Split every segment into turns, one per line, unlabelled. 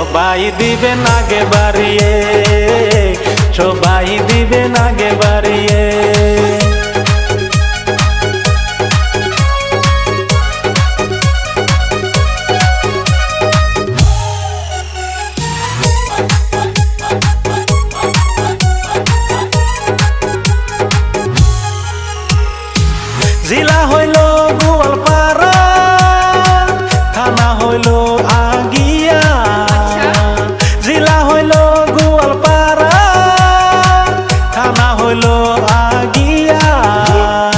সবাই দিবেন আগে বাড়িয়ে, সবাই দিবেন আগে বাড়িয়ে। জিলা হইল গোয়ালপাড়া, থানা হইল আগিয়া। জিলা হইল গোয়ালপাড়া, থানা হইল আগিয়া।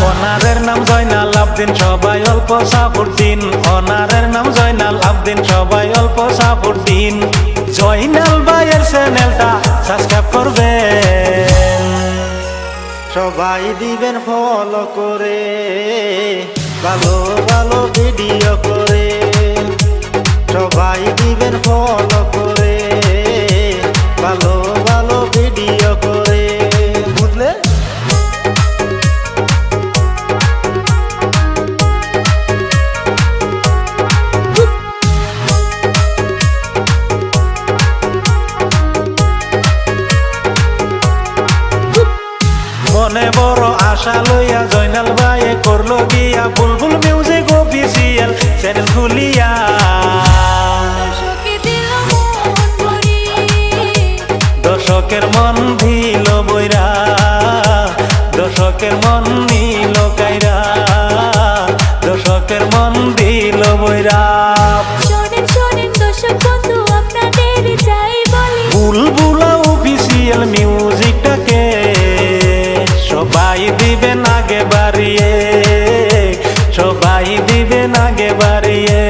ওনারের নাম জয়নাল আবদিন, সবাই অল্প সাপোর্ট দিন। ওনারের নাম জয়নাল আবদিন, সবাই অল্প সাপোর্ট দিন। জয়নাল ভাইয়ের চ্যানেলটা সাবস্ক্রাইব করবেন,
সবাই দিবেন ফলো করে, ভালো ভালো ভিডিও করে। সবাই দিবেন ফলো করে, ভালো ভালো ভিডিও করে, বুঝলে?
মনে বড় আশা লইয়া জয়নাল ভাইয়ে করলো গিয়া বুলবুল মিউজিক অফিসিয়াল চ্যানেল খুলিয়া। দর্শকের মন দিল বইরা, দর্শকের মন নিল কাইরা, দর্শকের মন দিল বইরা। বুলবুলা অফিসিয়াল মিউজিকটাকে সবাই দিবেন আগে বাড়িয়ে, সবাই দিবেন আগে বাড়িয়ে।